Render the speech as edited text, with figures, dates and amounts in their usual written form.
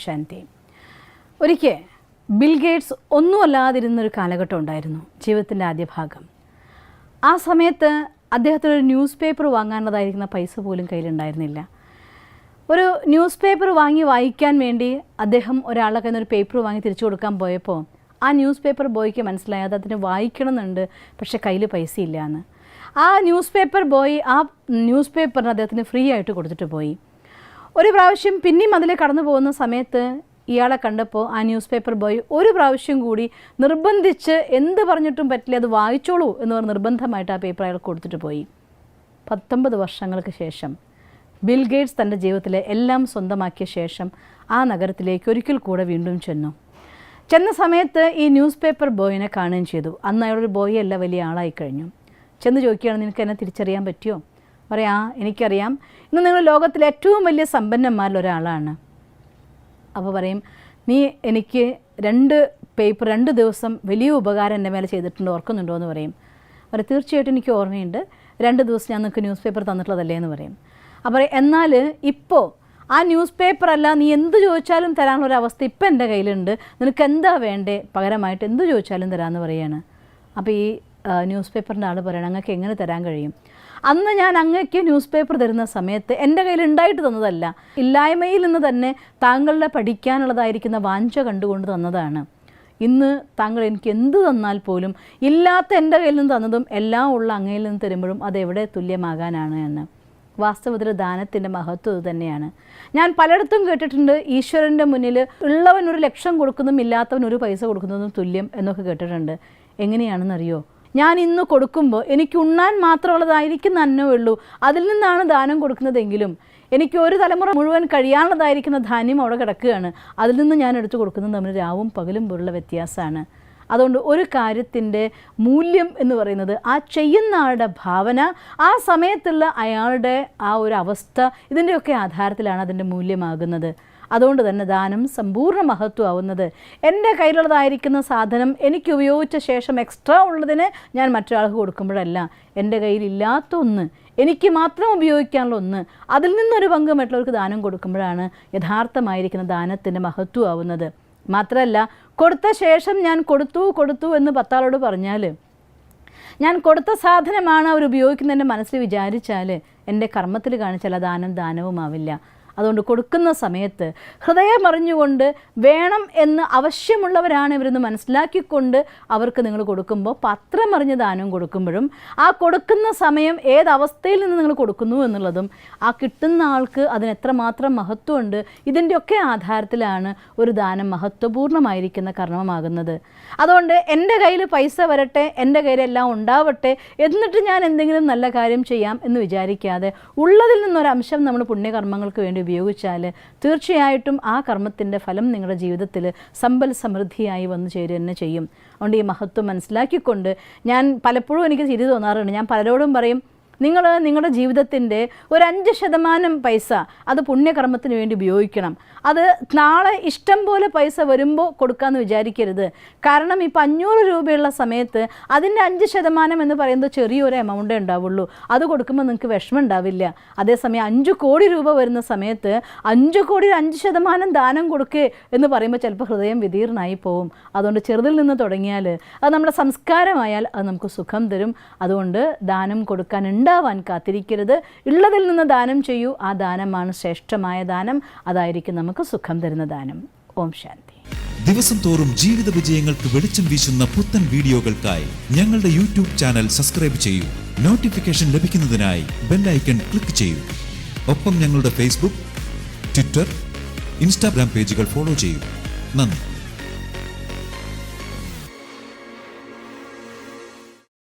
ശാന്തി. ഒരിക്കൽ bill Gates ഒന്നുമല്ലാതിരുന്നൊരു കാലഘട്ടം ഉണ്ടായിരുന്നു, ജീവിതത്തിൻ്റെ ആദ്യ ഭാഗം. ആ സമയത്ത് അദ്ദേഹത്തിനൊരു ന്യൂസ് പേപ്പർ വാങ്ങാനുള്ളതായിരിക്കുന്ന പൈസ പോലും കയ്യിലുണ്ടായിരുന്നില്ല. ഒരു ന്യൂസ് പേപ്പർ വായിക്കാൻ വേണ്ടി അദ്ദേഹം ഒരാളുടെ കയ്യിൽ നിന്ന് ഒരു പേപ്പർ വാങ്ങി തിരിച്ചു കൊടുക്കാൻ പോയപ്പോൾ ആ ന്യൂസ് പേപ്പർ ബോയ്ക്ക് മനസ്സിലായി അത് അതിന് വായിക്കണമെന്നുണ്ട്, പക്ഷേ കയ്യിൽ പൈസ ഇല്ല എന്ന്. ആ ന്യൂസ് പേപ്പർ ബോയ് ആ ന്യൂസ് പേപ്പറിന് അദ്ദേഹത്തിന് ഫ്രീ ആയിട്ട് കൊടുത്തിട്ട് പോയി. ഒരു പ്രാവശ്യം പിന്നെയും അതിൽ കടന്നു പോകുന്ന സമയത്ത് ഇയാളെ കണ്ടപ്പോൾ ആ ന്യൂസ് പേപ്പർ ബോയ് ഒരു പ്രാവശ്യം കൂടി നിർബന്ധിച്ച് എന്ത് പറഞ്ഞിട്ടും പറ്റില്ല, അത് വായിച്ചോളൂ എന്ന് പറഞ്ഞ് നിർബന്ധമായിട്ട് ആ പേപ്പർ അയാൾക്ക് കൊടുത്തിട്ട് പോയി. 19 വർഷങ്ങൾക്ക് ശേഷം ബിൽ ഗേറ്റ്സ് തൻ്റെ ജീവിതത്തിലെ എല്ലാം സ്വന്തമാക്കിയ ശേഷം ആ നഗരത്തിലേക്ക് ഒരിക്കൽ കൂടെ വീണ്ടും ചെന്ന സമയത്ത് ഈ ന്യൂസ് പേപ്പർ ബോയിനെ കാണുകയും ചെയ്തു. അന്ന് അയാളൊരു ബോയ് അല്ല, വലിയ ആളായി കഴിഞ്ഞു. ചെന്ന് ചോദിക്കുകയാണ്, നിനക്ക് എന്നെ തിരിച്ചറിയാൻ പറ്റുമോ? പറയാം, എനിക്കറിയാം, ഇന്ന് നിങ്ങൾ ലോകത്തിലെ ഏറ്റവും വലിയ സമ്പന്നന്മാരിൽ ഒരാളാണ്. അപ്പോൾ പറയും, നീ എനിക്ക് 2 ദിവസം വലിയ ഉപകാരം എൻ്റെ മേലെ ചെയ്തിട്ടുണ്ട്, ഓർക്കുന്നുണ്ടോ എന്ന് പറയും. പറയും, തീർച്ചയായിട്ടും എനിക്ക് ഓർമ്മയുണ്ട്, 2 ദിവസം ഞാൻ നിങ്ങൾക്ക് ന്യൂസ് പേപ്പർ തന്നിട്ടുള്ളതല്ലേ എന്ന് പറയും. അപ്പോൾ എന്നാൽ ഇപ്പോൾ ആ ന്യൂസ് പേപ്പറല്ല, നീ എന്ത് ചോദിച്ചാലും തരാനുള്ള ഒരു അവസ്ഥ ഇപ്പം എൻ്റെ കയ്യിലുണ്ട്, നിനക്ക് എന്താ വേണ്ടേ, പകരമായിട്ട് എന്ത് ചോദിച്ചാലും തരാമെന്ന് പറയുകയാണ്. അപ്പോൾ ഈ ന്യൂസ് പേപ്പറിൻ്റെ ആൾ പറയണം, അങ്ങക്ക് എങ്ങനെ തരാൻ കഴിയും? അന്ന് ഞാൻ അങ്ങക്ക് ന്യൂസ് പേപ്പർ തരുന്ന സമയത്ത് എൻ്റെ കയ്യിൽ ഉണ്ടായിട്ട് തന്നതല്ല, ഇല്ലായ്മയിൽ നിന്ന് തന്നെ താങ്കളുടെ പഠിക്കാനുള്ളതായിരിക്കുന്ന വാഞ്ച കണ്ടുകൊണ്ട് തന്നതാണ്. ഇന്ന് താങ്കൾ എനിക്ക് എന്ത് തന്നാൽ പോലും ഇല്ലാത്ത എൻ്റെ കയ്യിൽ നിന്ന് തന്നതും എല്ലാം ഉള്ള അങ്ങയിൽ നിന്ന് തരുമ്പോഴും അതെവിടെ തുല്യമാകാനാണ് എന്ന്. വാസ്തവത്തിൽ ദാനത്തിൻ്റെ മഹത്വം തന്നെയാണ്. ഞാൻ പലയിടത്തും കേട്ടിട്ടുണ്ട്, ഈശ്വരൻ്റെ മുന്നിൽ ഉള്ളവൻ 1 ലക്ഷം കൊടുക്കുന്നതും ഇല്ലാത്തവൻ 1 പൈസ കൊടുക്കുന്നതും തുല്യം എന്നൊക്കെ കേട്ടിട്ടുണ്ട്. എങ്ങനെയാണെന്നറിയോ? ഞാൻ ഇന്ന് കൊടുക്കുമ്പോൾ എനിക്ക് ഉണ്ണാൻ മാത്രമുള്ളതായിരിക്കുന്ന അന്നമേ ഉള്ളൂ, അതിൽ നിന്നാണ് ദാനം കൊടുക്കുന്നതെങ്കിലും എനിക്ക് ഒരു തലമുറ മുഴുവൻ കഴിയാനുള്ളതായിരിക്കുന്ന ധാന്യം അവിടെ കിടക്കുകയാണ്, അതിൽ നിന്ന് ഞാൻ എടുത്തു കൊടുക്കുന്നത് തമ്മിൽ രാവും പകലും പോലുള്ള വ്യത്യാസമാണ്. അതുകൊണ്ട് ഒരു കാര്യത്തിൻ്റെ മൂല്യം എന്ന് പറയുന്നത് ആ ചെയ്യുന്ന ആളുടെ ഭാവന, ആ സമയത്തുള്ള അയാളുടെ ആ ഒരു അവസ്ഥ, ഇതിൻ്റെയൊക്കെ ആധാരത്തിലാണ് അതിൻ്റെ മൂല്യമാകുന്നത്. അതുകൊണ്ട് തന്നെ ദാനം സമ്പൂർണ്ണ മഹത്വമാവുന്നത് എൻ്റെ കയ്യിലുള്ളതായിരിക്കുന്ന സാധനം എനിക്ക് ഉപയോഗിച്ച ശേഷം എക്സ്ട്രാ ഉള്ളതിന് ഞാൻ മറ്റൊരാൾക്ക് കൊടുക്കുമ്പോഴല്ല, എൻ്റെ കയ്യിലില്ലാത്ത ഒന്ന്, എനിക്ക് മാത്രം ഉപയോഗിക്കാനുള്ള ഒന്ന്, അതിൽ നിന്നൊരു പങ്ക് മറ്റുള്ളവർക്ക് ദാനം കൊടുക്കുമ്പോഴാണ് യഥാർത്ഥമായിരിക്കുന്ന ദാനത്തിൻ്റെ മഹത്വമാവുന്നത്. മാത്രമല്ല, കൊടുത്ത ശേഷം ഞാൻ കൊടുത്തു എന്ന് 10 ആളോട് പറഞ്ഞാൽ, ഞാൻ കൊടുത്ത സാധനമാണ് അവർ ഉപയോഗിക്കുന്നതിൻ്റെ മനസ്സിൽ വിചാരിച്ചാൽ എൻ്റെ കർമ്മത്തിൽ കാണിച്ചാൽ ദാനവുമാവില്ല. അതുകൊണ്ട് കൊടുക്കുന്ന സമയത്ത് ഹൃദയമറിഞ്ഞുകൊണ്ട് വേണം എന്ന് ആവശ്യമുള്ളവരാണ് ഇവരെന്ന് മനസ്സിലാക്കിക്കൊണ്ട് അവർക്ക് നിങ്ങൾ കൊടുക്കുമ്പോൾ പത്രമറിഞ്ഞ് ദാനം കൊടുക്കുമ്പോഴും ആ കൊടുക്കുന്ന സമയം ഏതവസ്ഥയിൽ നിന്ന് നിങ്ങൾ കൊടുക്കുന്നു എന്നുള്ളതും ആ കിട്ടുന്ന ആൾക്ക് അതിന് എത്രമാത്രം മഹത്വമുണ്ട്, ഇതിൻ്റെയൊക്കെ ആധാരത്തിലാണ് ഒരു ദാനം മഹത്വപൂർണ്ണമായിരിക്കുന്ന കർമ്മമാകുന്നത്. അതുകൊണ്ട് എൻ്റെ കയ്യിൽ പൈസ വരട്ടെ, എൻ്റെ കയ്യിലെല്ലാം ഉണ്ടാവട്ടെ, എന്നിട്ട് ഞാൻ എന്തെങ്കിലും നല്ല കാര്യം ചെയ്യാം എന്ന് വിചാരിക്കാതെ ഉള്ളതിൽ നിന്നൊരംശം നമ്മൾ പുണ്യകർമ്മങ്ങൾക്ക് വേണ്ടി ഉപയോഗിച്ചാൽ തീർച്ചയായിട്ടും ആ കർമ്മത്തിൻ്റെ ഫലം നിങ്ങളുടെ ജീവിതത്തിൽ സമ്പൽ സമൃദ്ധിയായി വന്നു ചേരുക തന്നെ ചെയ്യും. അതുകൊണ്ട് ഈ മഹത്വം മനസ്സിലാക്കിക്കൊണ്ട് ഞാൻ പലപ്പോഴും എനിക്ക് ചിരി തോന്നാറുണ്ട്. ഞാൻ പലരോടും പറയും, നിങ്ങൾ നിങ്ങളുടെ ജീവിതത്തിൻ്റെ ഒരു 5% പൈസ അത് പുണ്യകർമ്മത്തിന് വേണ്ടി ഉപയോഗിക്കണം. അത് നാളെ ഇഷ്ടം പോലെ പൈസ വരുമ്പോൾ കൊടുക്കാമെന്ന് വിചാരിക്കരുത്. കാരണം ഇപ്പോൾ 500 രൂപയുള്ള സമയത്ത് അതിൻ്റെ 5% എന്ന് പറയുന്നത് ചെറിയൊരു എമൗണ്ടേ ഉണ്ടാവുള്ളൂ. അത് കൊടുക്കുമ്പോൾ നിങ്ങൾക്ക് വിഷമം ഉണ്ടാവില്ല. അതേസമയം 5 കോടി രൂപ വരുന്ന സമയത്ത് 5 കോടി 5% ദാനം കൊടുക്കുക എന്ന് പറയുമ്പോൾ ചിലപ്പോൾ ഹൃദയം വിദീർണമായി പോവും. അതുകൊണ്ട് ചെറുതിൽ നിന്ന് തുടങ്ങിയാൽ അത് നമ്മുടെ സംസ്കാരമായാൽ അത് നമുക്ക് സുഖം തരും. അതുകൊണ്ട് ദാനം കൊടുക്കാൻ ഉണ്ടാവാൻ കാത്തിരിക്കരുത്, ഉള്ളതിൽ നിന്ന് ദാനം ചെയ്യൂ. ആ ദാനമാണ് ശ്രേഷ്ഠമായ ദാനം, അതായിരിക്കും നമുക്ക് സുഖം തരുന്ന ദാനം. ഓം ശാന്തി. ദിവസം തോറും ജീവിത വിജയങ്ങൾക്ക് വെളിച്ചം വീശുന്ന പുത്തൻ വീഡിയോകൾക്കായി ഞങ്ങളുടെ യൂട്യൂബ് ചാനൽ സബ്സ്ക്രൈബ് ചെയ്യൂ. നോട്ടിഫിക്കേഷൻ ലഭിക്കുന്നതിനായി ബെൽ ഐക്കൺ ക്ലിക്ക് ചെയ്യൂ. ഒപ്പം ഞങ്ങളുടെ ഫേസ്ബുക്ക്, ട്വിറ്റർ, ഇൻസ്റ്റാഗ്രാം പേജുകൾ ഫോളോ ചെയ്യൂ. നന്ദി.